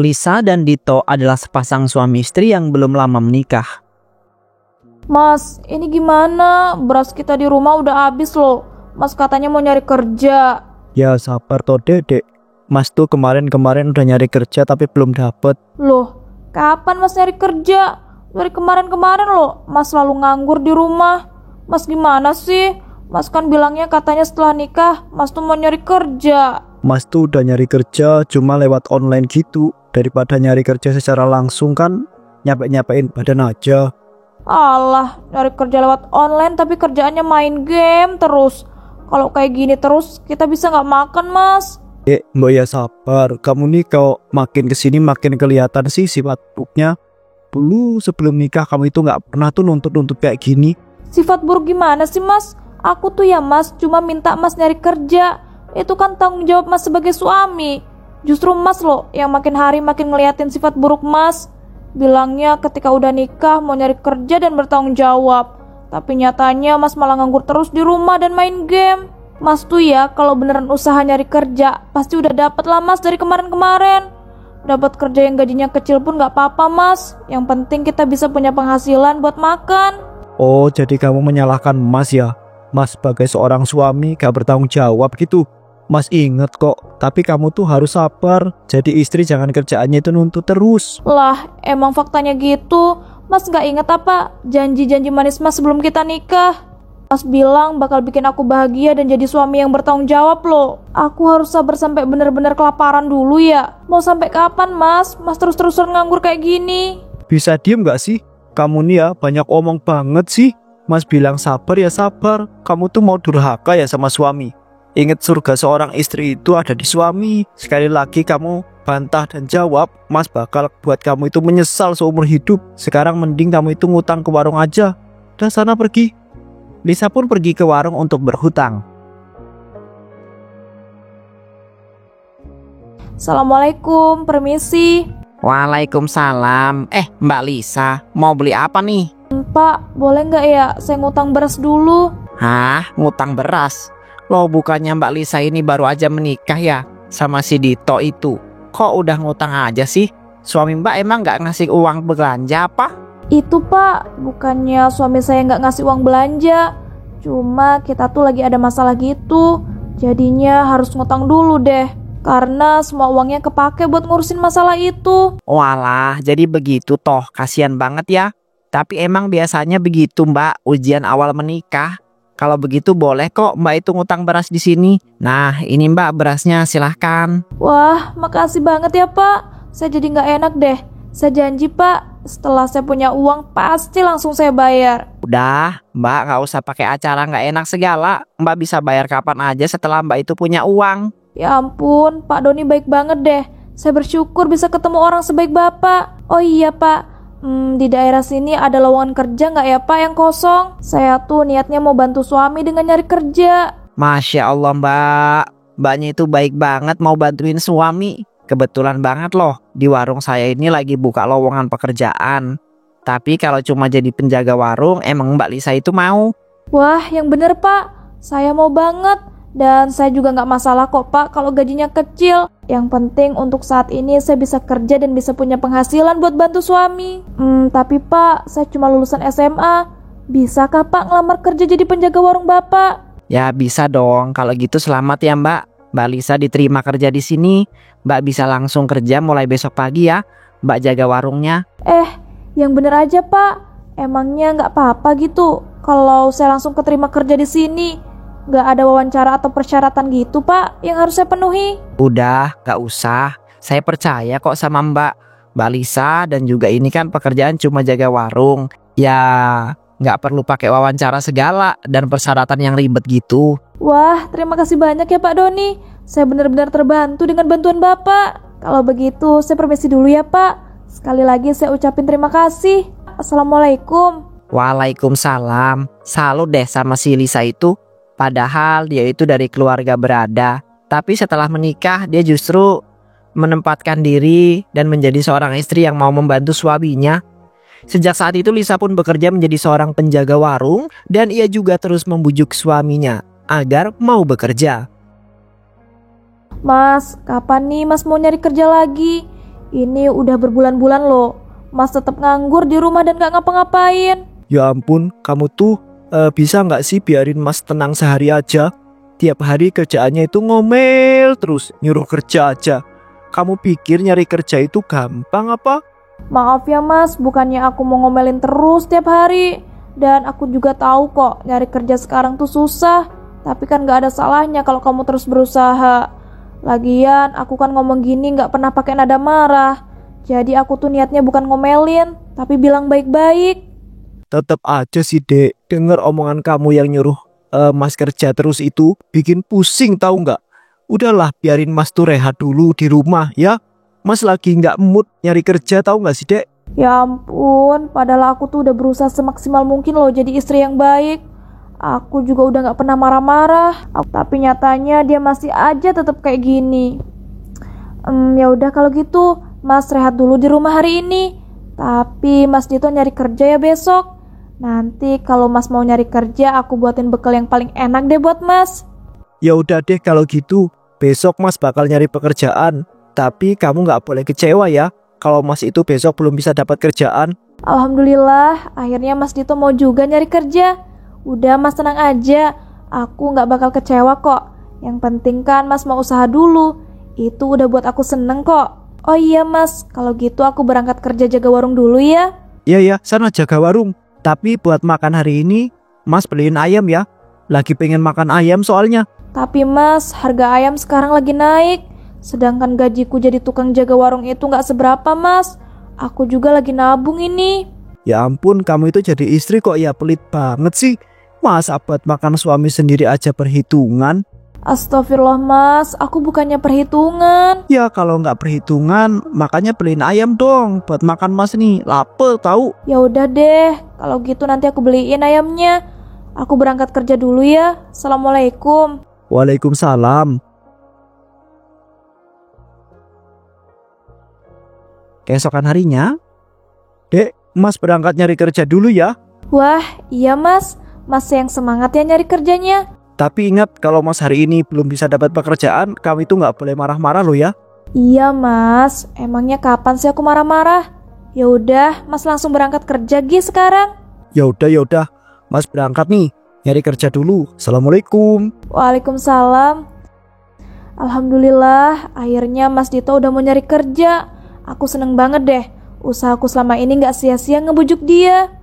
Lisa dan Dito adalah sepasang suami istri yang belum lama menikah. Mas, ini gimana? Beras kita di rumah udah habis loh. Mas katanya mau nyari kerja. Ya sabar toh dedek. Mas tuh kemarin-kemarin udah nyari kerja tapi belum dapet. Loh, kapan Mas nyari kerja? Dari kemarin-kemarin loh, Mas selalu nganggur di rumah. Mas gimana sih? Mas kan bilangnya katanya setelah nikah, Mas tuh mau nyari kerja. Mas tuh udah nyari kerja cuma lewat online gitu. Daripada nyari kerja secara langsung kan nyampe-nyampein badan aja. Alah, nyari kerja lewat online tapi kerjaannya main game terus. Kalau kayak gini terus, kita bisa nggak makan, Mas. Mbak ya sabar. Kamu nih kalau makin kesini makin kelihatan sih sifat buruknya. Dulu sebelum nikah kamu itu nggak pernah tuh nuntut-nuntut kayak gini. Sifat buruk gimana sih, Mas? Aku tuh ya, Mas, cuma minta Mas nyari kerja. Itu kan tanggung jawab Mas sebagai suami. Justru Mas loh yang makin hari makin ngeliatin sifat buruk Mas. Bilangnya ketika udah nikah mau nyari kerja dan bertanggung jawab. Tapi nyatanya Mas malah nganggur terus di rumah dan main game. Mas tuh ya kalau beneran usaha nyari kerja pasti udah dapet lah Mas dari kemarin-kemarin. Dapat kerja yang gajinya kecil pun gak apa-apa Mas. Yang penting kita bisa punya penghasilan buat makan. Oh jadi kamu menyalahkan Mas ya? Mas sebagai seorang suami gak bertanggung jawab gitu. Mas inget kok, tapi kamu tuh harus sabar. Jadi istri jangan kerjaannya itu nuntut terus. Lah, emang faktanya gitu. Mas gak inget apa janji-janji manis Mas sebelum kita nikah? Mas bilang bakal bikin aku bahagia dan jadi suami yang bertanggung jawab loh. Aku harus sabar sampai bener-bener kelaparan dulu ya. Mau sampai kapan Mas? Mas terus-terusan nganggur kayak gini. Bisa diem gak sih? Kamu nih ya banyak omong banget sih. Mas bilang sabar ya sabar. Kamu tuh mau durhaka ya sama suami. Ingat surga seorang istri itu ada di suami. Sekali lagi kamu bantah dan jawab, Mas bakal buat kamu itu menyesal seumur hidup. Sekarang mending kamu itu ngutang ke warung aja. Udah sana pergi. Lisa pun pergi ke warung untuk berhutang. Assalamualaikum, permisi. Waalaikumsalam. Mbak Lisa, mau beli apa nih? Pak, boleh nggak ya saya ngutang beras dulu? Hah, ngutang beras? Loh bukannya Mbak Lisa ini baru aja menikah ya sama si Dito itu. Kok udah ngutang aja sih? Suami Mbak emang gak ngasih uang belanja apa? Itu Pak, bukannya suami saya nggak ngasih uang belanja. Cuma kita tuh lagi ada masalah gitu. Jadinya harus ngutang dulu deh. Karena semua uangnya kepake buat ngurusin masalah itu. Walah, jadi begitu toh. Kasian banget ya. Tapi emang biasanya begitu Mbak, ujian awal menikah. Kalau begitu boleh kok Mbak itu ngutang beras di sini. Nah, ini Mbak berasnya silahkan. Wah, makasih banget ya Pak. Saya jadi nggak enak deh. Saya janji Pak, setelah saya punya uang pasti langsung saya bayar. Udah, Mbak nggak usah pakai acara nggak enak segala. Mbak bisa bayar kapan aja setelah Mbak itu punya uang. Ya ampun, Pak Doni baik banget deh. Saya bersyukur bisa ketemu orang sebaik Bapak. Oh iya Pak, di daerah sini ada lowongan kerja nggak ya Pak yang kosong? Saya tuh niatnya mau bantu suami dengan nyari kerja. Masya Allah Mbak, Mbaknya itu baik banget mau bantuin suami. Kebetulan banget loh, di warung saya ini lagi buka lowongan pekerjaan. Tapi kalau cuma jadi penjaga warung, emang Mbak Lisa itu mau? Wah, yang bener Pak, saya mau banget. Dan saya juga nggak masalah kok Pak kalau gajinya kecil. Yang penting untuk saat ini saya bisa kerja dan bisa punya penghasilan buat bantu suami. Tapi Pak, saya cuma lulusan SMA. Bisakah Pak ngelamar kerja jadi penjaga warung Bapak? Ya bisa dong, kalau gitu selamat ya Mbak. Mbak Lisa diterima kerja di sini. Mbak bisa langsung kerja mulai besok pagi ya. Mbak jaga warungnya. Yang bener aja Pak. Emangnya nggak apa-apa gitu kalau saya langsung keterima kerja di sini? Nggak ada wawancara atau persyaratan gitu Pak yang harus saya penuhi? Udah, gak usah. Saya percaya kok sama Mbak Lisa. Dan juga ini kan pekerjaan cuma jaga warung. Ya gak perlu pakai wawancara segala dan persyaratan yang ribet gitu. Wah, terima kasih banyak ya Pak Doni. Saya benar-benar terbantu dengan bantuan Bapak. Kalau begitu saya permisi dulu ya Pak. Sekali lagi saya ucapin terima kasih. Assalamualaikum. Waalaikumsalam. Salut deh sama si Lisa itu. Padahal dia itu dari keluarga berada. Tapi setelah menikah dia justru menempatkan diri dan menjadi seorang istri yang mau membantu suaminya. Sejak saat itu Lisa pun bekerja menjadi seorang penjaga warung. Dan ia juga terus membujuk suaminya agar mau bekerja. Mas, kapan nih Mas mau nyari kerja lagi? Ini udah berbulan-bulan loh. Mas tetap nganggur di rumah dan gak ngapa-ngapain. Ya ampun, kamu tuh bisa nggak sih biarin Mas tenang sehari aja? Tiap hari kerjaannya itu ngomel terus, nyuruh kerja aja. Kamu pikir nyari kerja itu gampang apa? Maaf ya Mas, bukannya aku mau ngomelin terus tiap hari. Dan aku juga tahu kok nyari kerja sekarang tuh susah. Tapi kan gak ada salahnya kalau kamu terus berusaha. Lagian aku kan ngomong gini gak pernah pakai nada marah. Jadi aku tuh niatnya bukan ngomelin, tapi bilang baik-baik. Tetep aja sih dek, denger omongan kamu yang nyuruh Mas kerja terus itu bikin pusing tahu nggak? Udahlah biarin Mas tuh rehat dulu di rumah ya. Mas lagi nggak mood nyari kerja tahu nggak sih dek? Ya ampun, padahal aku tuh udah berusaha semaksimal mungkin loh jadi istri yang baik. Aku juga udah gak pernah marah-marah, tapi nyatanya dia masih aja tetap kayak gini. Ya udah kalau gitu, Mas rehat dulu di rumah hari ini. Tapi Mas Dito nyari kerja ya besok. Nanti kalau Mas mau nyari kerja, aku buatin bekal yang paling enak deh buat Mas. Ya udah deh kalau gitu, besok Mas bakal nyari pekerjaan. Tapi kamu nggak boleh kecewa ya, kalau Mas itu besok belum bisa dapat kerjaan. Alhamdulillah, akhirnya Mas Dito mau juga nyari kerja. Udah Mas tenang aja, aku gak bakal kecewa kok. Yang penting kan Mas mau usaha dulu. Itu udah buat aku seneng kok. Oh iya Mas, kalau gitu aku berangkat kerja jaga warung dulu ya. Iya, sana jaga warung. Tapi buat makan hari ini, Mas beliin ayam ya. Lagi pengen makan ayam soalnya. Tapi Mas, harga ayam sekarang lagi naik. Sedangkan gajiku jadi tukang jaga warung itu gak seberapa Mas. Aku juga lagi nabung ini. Ya ampun, kamu itu jadi istri kok ya pelit banget sih. Masa buat makan suami sendiri aja perhitungan? Astagfirullah Mas, aku bukannya perhitungan. Ya kalau nggak perhitungan, makanya beliin ayam dong buat makan Mas nih, lapar tahu. Ya udah deh, kalau gitu nanti aku beliin ayamnya. Aku berangkat kerja dulu ya. Assalamualaikum. Waalaikumsalam. Keesokan harinya, Dek, Mas berangkat nyari kerja dulu ya. Wah, iya Mas. Mas yang semangat ya nyari kerjanya. Tapi ingat kalau Mas hari ini belum bisa dapat pekerjaan, kamu itu nggak boleh marah-marah loh ya. Iya Mas, emangnya kapan sih aku marah-marah? Ya udah, Mas langsung berangkat kerja sekarang. Ya udah, Mas berangkat nih, nyari kerja dulu. Assalamualaikum. Waalaikumsalam. Alhamdulillah, akhirnya Mas Dito udah mau nyari kerja. Aku seneng banget deh. Usahaku selama ini gak sia-sia ngebujuk dia.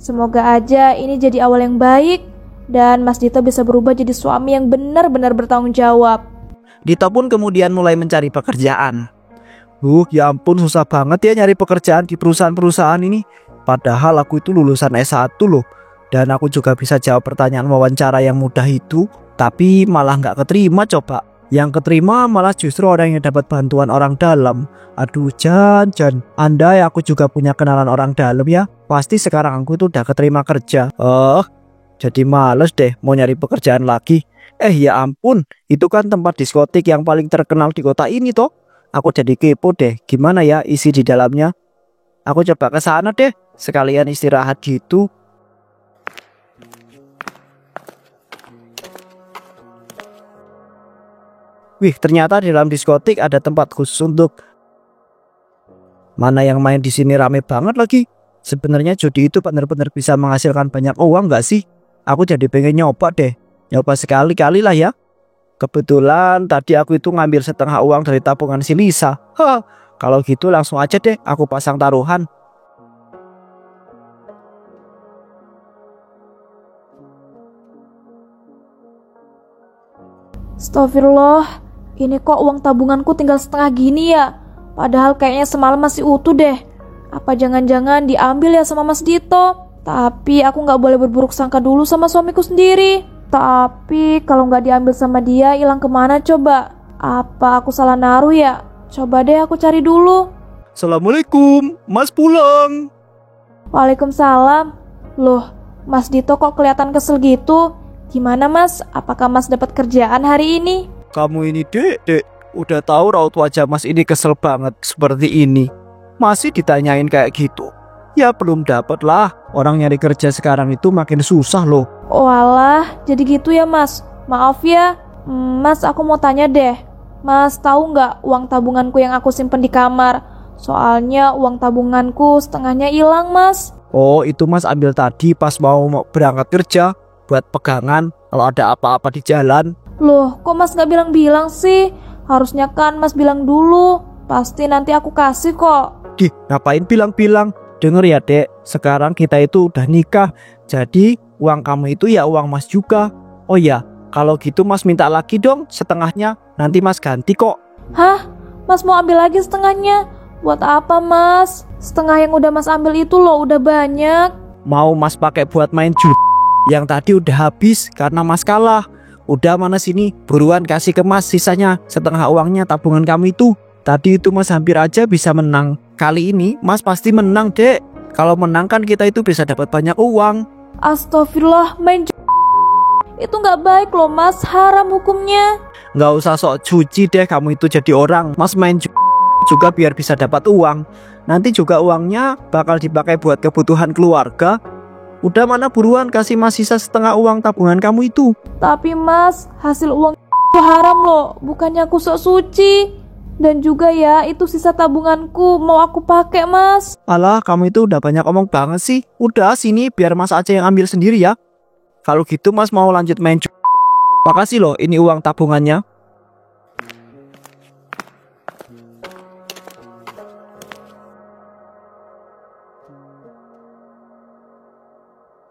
Semoga aja ini jadi awal yang baik dan Mas Dito bisa berubah jadi suami yang benar-benar bertanggung jawab. Dito pun kemudian mulai mencari pekerjaan. Ya ampun, susah banget ya nyari pekerjaan di perusahaan-perusahaan ini. Padahal aku itu lulusan S1 loh. Dan aku juga bisa jawab pertanyaan wawancara yang mudah itu. Tapi malah gak keterima coba. Yang keterima malah justru orang yang dapat bantuan orang dalam. Aduh Jan, andai aku juga punya kenalan orang dalam ya, pasti sekarang aku tuh udah keterima kerja. Jadi males deh mau nyari pekerjaan lagi. Ya ampun, itu kan tempat diskotik yang paling terkenal di kota ini toh. Aku jadi kepo deh, gimana ya isi di dalamnya. Aku coba ke sana deh, sekalian istirahat gitu. Wih, ternyata di dalam diskotik ada tempat khusus untuk mana yang main di sini rame banget lagi. Sebenarnya judi itu benar-benar bisa menghasilkan banyak uang nggak sih? Aku jadi pengen nyoba deh. Nyoba sekali-kali lah ya. Kebetulan tadi aku itu ngambil setengah uang dari tabungan si Lisa. Kalau gitu langsung aja deh aku pasang taruhan. Astagfirullah, ini kok uang tabunganku tinggal setengah gini ya? Padahal kayaknya semalam masih utuh deh. Apa jangan-jangan diambil ya sama Mas Dito? Tapi aku gak boleh berburuk sangka dulu sama suamiku sendiri. Tapi kalau gak diambil sama dia, hilang kemana coba? Apa aku salah naruh ya? Coba deh aku cari dulu. Assalamualaikum, Mas pulang. Waalaikumsalam. Loh, Mas Dito kok kelihatan kesel gitu? Gimana Mas? Apakah Mas dapat kerjaan hari ini? Kamu ini dek, udah tahu raut wajah Mas ini kesel banget seperti ini. Masih ditanyain kayak gitu. Ya belum dapat lah. Orang nyari kerja sekarang itu makin susah loh. Walah, jadi gitu ya Mas. Maaf ya. Mas, aku mau tanya deh. Mas tahu nggak uang tabunganku yang aku simpen di kamar? Soalnya uang tabunganku setengahnya hilang, Mas. Oh, itu Mas ambil tadi pas mau berangkat kerja buat pegangan kalau ada apa-apa di jalan. Loh, kok Mas gak bilang-bilang sih? Harusnya kan Mas bilang dulu. Pasti nanti aku kasih kok. Dih, ngapain bilang-bilang? Denger ya, Dek. Sekarang kita itu udah nikah. Jadi, uang kamu itu ya uang Mas juga. Oh ya, kalau gitu Mas minta lagi dong setengahnya. Nanti Mas ganti kok. Hah? Mas mau ambil lagi setengahnya? Buat apa, Mas? Setengah yang udah Mas ambil itu loh udah banyak. Mau Mas pakai buat main judi? Yang tadi udah habis karena Mas kalah. Udah mana sini, buruan kasih ke Mas sisanya setengah uangnya tabungan kamu itu. Tadi itu Mas hampir aja bisa menang. Kali ini Mas pasti menang, Dek. Kalau menang kan kita itu bisa dapat banyak uang. Astagfirullah, main itu gak baik loh, Mas. Haram hukumnya. Nggak usah sok cuci deh kamu itu jadi orang. Mas main juga biar bisa dapat uang. Nanti juga uangnya bakal dipakai buat kebutuhan keluarga. Udah mana buruan kasih Mas sisa setengah uang tabungan kamu itu. Tapi Mas, hasil uang haram loh. Bukannya aku sok suci. Dan juga ya, itu sisa tabunganku mau aku pakai, Mas. Alah, kamu itu udah banyak omong banget sih. Udah sini biar Mas aja yang ambil sendiri ya. Kalau gitu Mas mau lanjut main. Makasih loh, ini uang tabungannya.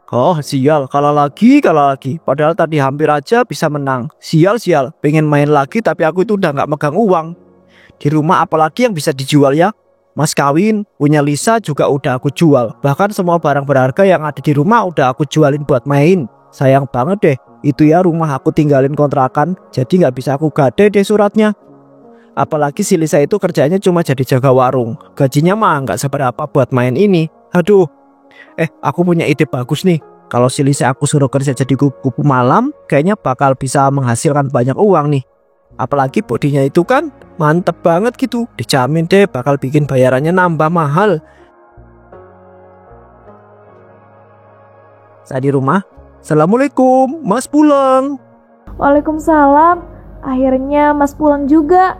Oh sial, kalah lagi. Padahal tadi hampir aja bisa menang. Sial, pengen main lagi tapi aku itu udah gak megang uang. Di rumah apalagi yang bisa dijual ya? Mas kawin, punya Lisa juga udah aku jual. Bahkan semua barang berharga yang ada di rumah udah aku jualin buat main. Sayang banget deh, itu ya rumah aku tinggalin kontrakan. Jadi gak bisa aku gade deh suratnya. Apalagi si Lisa itu kerjanya cuma jadi jaga warung. Gajinya mah gak seberapa buat main ini. Aduh. Aku punya ide bagus nih. Kalau si Lisa aku suruh kerja jadi kupu malam, kayaknya bakal bisa menghasilkan banyak uang nih. Apalagi bodinya itu kan mantep banget gitu. Dijamin deh bakal bikin bayarannya nambah mahal. Saya di rumah. Assalamualaikum, Mas pulang. Waalaikumsalam. Akhirnya Mas pulang juga.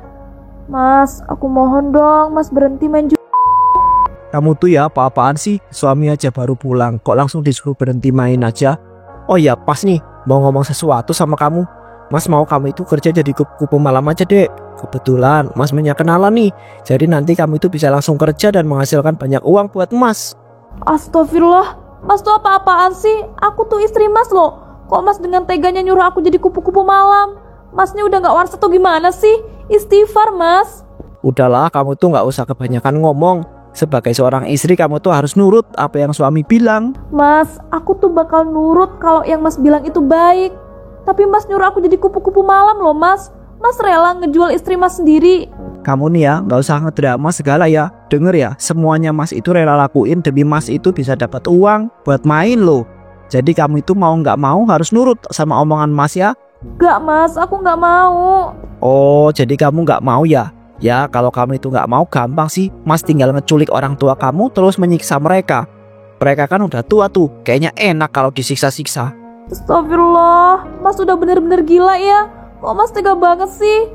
Mas, aku mohon dong Mas berhenti main Kamu tuh ya apa-apaan sih? Suami aja baru pulang, kok langsung disuruh berhenti main aja? Oh iya, pas nih, mau ngomong sesuatu sama kamu. Mas mau kamu itu kerja jadi kupu malam aja, Dek. Kebetulan Mas punya kenalan nih. Jadi nanti kamu itu bisa langsung kerja dan menghasilkan banyak uang buat Mas. Astagfirullah, Mas tuh apa-apaan sih? Aku tuh istri Mas loh. Kok Mas dengan teganya nyuruh aku jadi kupu-kupu malam? Masnya udah gak waras atau gimana sih? Istighfar, Mas. Udahlah, kamu tuh gak usah kebanyakan ngomong. Sebagai seorang istri kamu tuh harus nurut apa yang suami bilang. Mas, aku tuh bakal nurut kalau yang Mas bilang itu baik. Tapi Mas nyuruh aku jadi kupu-kupu malam loh, Mas. Mas rela ngejual istri Mas sendiri. Kamu nih ya, gak usah ngedrama segala ya. Denger ya, semuanya Mas itu rela lakuin demi Mas itu bisa dapat uang buat main loh. Jadi kamu itu mau gak mau harus nurut sama omongan Mas ya. Gak Mas, aku gak mau. Oh, jadi kamu gak mau ya? Ya, kalau kamu itu gak mau gampang sih. Mas tinggal ngeculik orang tua kamu terus menyiksa mereka. Mereka kan udah tua tuh, kayaknya enak kalau disiksa-siksa. Astagfirullah, Mas udah bener-bener gila ya. Kok Mas tega banget sih?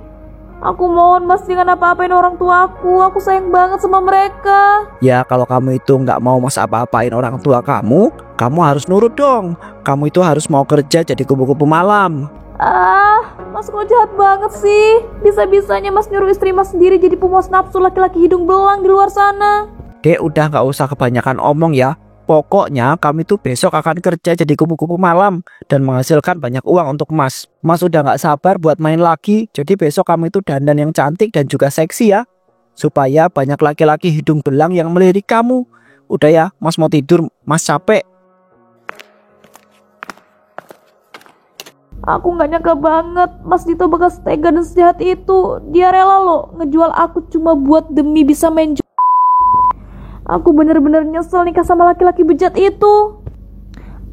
Aku mohon Mas jangan apa-apain orang tua aku sayang banget sama mereka. Ya, kalau kamu itu gak mau Mas apa-apain orang tua kamu harus nurut dong. Kamu itu harus mau kerja jadi kupu-kupu malam. Mas kok jahat banget sih. Bisa-bisanya Mas nyuruh istri Mas sendiri jadi pemuas nafsu laki-laki hidung belang di luar sana. Dek, udah gak usah kebanyakan omong ya. Pokoknya kami tuh besok akan kerja jadi kupu-kupu malam dan menghasilkan banyak uang untuk Mas. Mas udah gak sabar buat main lagi. Jadi besok kami itu dandan yang cantik dan juga seksi ya. Supaya banyak laki-laki hidung belang yang melirik kamu. Udah ya, Mas mau tidur, Mas capek. Aku gak nyangka banget Mas Dito bakal setega dan sejahat itu. Dia rela loh ngejual aku cuma buat demi bisa main Aku bener-bener nyesel nikah sama laki-laki bejat itu.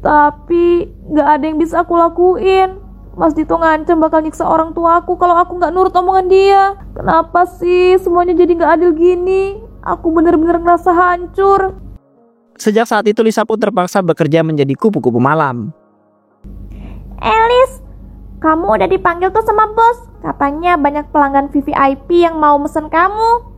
Tapi gak ada yang bisa aku lakuin. Mas Dito ngancam bakal nyiksa orang tua aku kalau aku gak nurut omongan dia. Kenapa sih semuanya jadi gak adil gini? Aku bener-bener ngerasa hancur. Sejak saat itu Lisa pun terpaksa bekerja menjadi kupu-kupu malam. Elis, kamu udah dipanggil tuh sama bos. Katanya banyak pelanggan VVIP yang mau mesen kamu.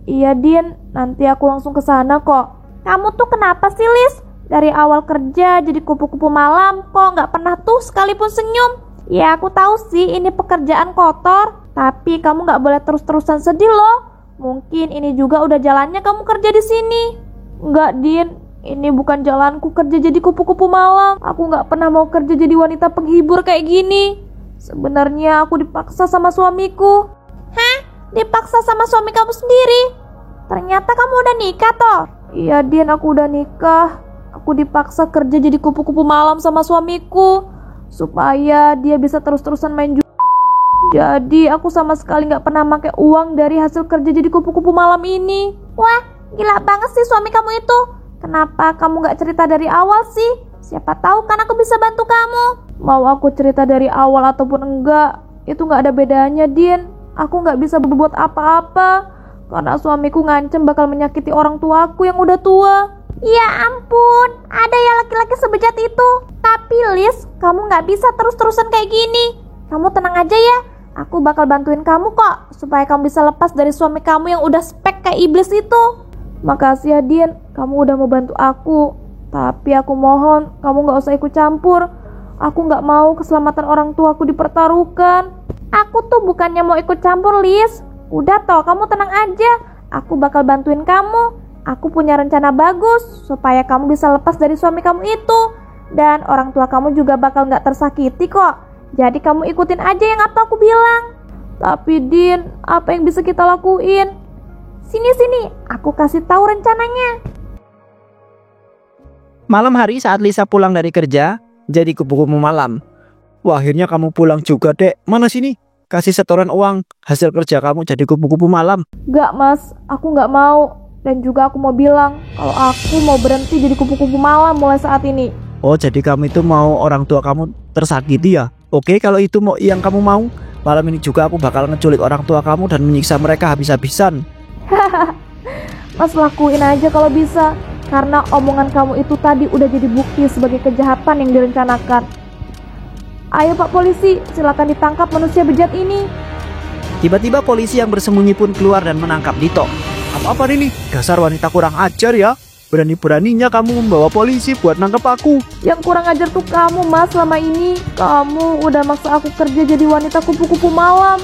Iya Din, nanti aku langsung ke sana kok. Kamu tuh kenapa sih Lis? Dari awal kerja jadi kupu-kupu malam, kok nggak pernah tuh sekalipun senyum? Ya aku tahu sih ini pekerjaan kotor, tapi kamu nggak boleh terus-terusan sedih loh. Mungkin ini juga udah jalannya kamu kerja di sini. Nggak Din, ini bukan jalanku kerja jadi kupu-kupu malam. Aku nggak pernah mau kerja jadi wanita penghibur kayak gini. Sebenarnya aku dipaksa sama suamiku. Hah? Dipaksa sama suami kamu sendiri? Ternyata kamu udah nikah toh? Iya Din, aku udah nikah. Aku dipaksa kerja jadi kupu-kupu malam sama suamiku supaya dia bisa terus-terusan main judi. Jadi aku sama sekali gak pernah pakai uang dari hasil kerja jadi kupu-kupu malam ini. Wah, gila banget sih suami kamu itu. Kenapa kamu gak cerita dari awal sih? Siapa tahu kan aku bisa bantu kamu. Mau aku cerita dari awal ataupun enggak, itu gak ada bedanya Din. Aku gak bisa berbuat apa-apa karena suamiku ngancem bakal menyakiti orang tuaku yang udah tua. Ya ampun, ada ya laki-laki sebejat itu. Tapi Lis, kamu gak bisa terus-terusan kayak gini. Kamu tenang aja ya, aku bakal bantuin kamu kok supaya kamu bisa lepas dari suami kamu yang udah spek kayak iblis itu. Makasih ya Din, kamu udah mau bantu aku. Tapi aku mohon, kamu gak usah ikut campur. Aku gak mau keselamatan orang tuaku dipertaruhkan. Aku tuh bukannya mau ikut campur Lis. Udah toh, kamu tenang aja. Aku bakal bantuin kamu. Aku punya rencana bagus supaya kamu bisa lepas dari suami kamu itu. Dan orang tua kamu juga bakal gak tersakiti kok. Jadi kamu ikutin aja yang apa aku bilang. Tapi Din, apa yang bisa kita lakuin? Sini, aku kasih tahu rencananya. Malam hari saat Lisa pulang dari kerja, jadi kupu-kupu malam. Wah, akhirnya kamu pulang juga, Dek. Mana sini? Kasih setoran uang hasil kerja kamu jadi kupu-kupu malam. Gak Mas, aku gak mau. Dan juga aku mau bilang kalau aku mau berhenti jadi kupu-kupu malam mulai saat ini. Oh, jadi kamu itu mau orang tua kamu tersakiti ya? Oke, kalau itu mau yang kamu mau, malam ini juga aku bakal ngeculik orang tua kamu dan menyiksa mereka habis-habisan. Mas lakuin aja kalau bisa. Karena omongan kamu itu tadi udah jadi bukti sebagai kejahatan yang direncanakan. Ayo Pak Polisi, silakan ditangkap manusia bejat ini. Tiba-tiba polisi yang bersembunyi pun keluar dan menangkap Dito. Apa ini? Dasar wanita kurang ajar ya. Berani-beraninya kamu membawa polisi buat nangkep aku. Yang kurang ajar tuh kamu Mas selama ini. Kamu udah maksa aku kerja jadi wanita kupu-kupu malam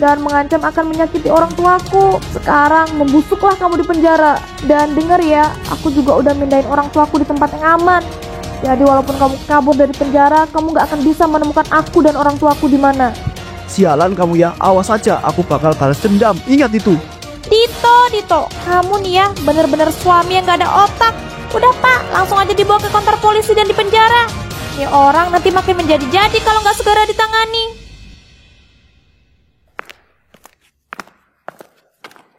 dan mengancam akan menyakiti orang tuaku. Sekarang membusuklah kamu di penjara. Dan denger ya, aku juga udah mindahin orang tuaku di tempat yang aman. Jadi walaupun kamu kabur dari penjara, kamu gak akan bisa menemukan aku dan orang tuaku di mana. Sialan kamu ya, awas aja, aku bakal balas dendam. Ingat itu. Dito, kamu nih ya bener-bener suami yang gak ada otak. Udah Pak, langsung aja dibawa ke kantor polisi dan dipenjara. Ini orang nanti makin menjadi-jadi kalau gak segera ditangani.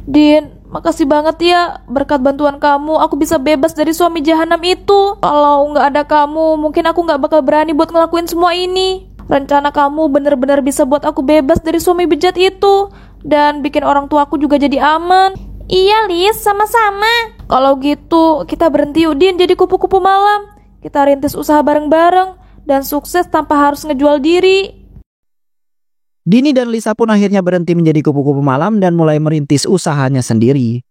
Din, makasih banget ya. Berkat bantuan kamu, aku bisa bebas dari suami jahanam itu. Kalau nggak ada kamu, mungkin aku nggak bakal berani buat ngelakuin semua ini. Rencana kamu bener-bener bisa buat aku bebas dari suami bejat itu. Dan bikin orang tuaku juga jadi aman. Iya Lis, sama-sama. Kalau gitu, kita berhenti yuk Din jadi kupu-kupu malam. Kita rintis usaha bareng-bareng dan sukses tanpa harus ngejual diri. Dini dan Lisa pun akhirnya berhenti menjadi kupu-kupu malam dan mulai merintis usahanya sendiri.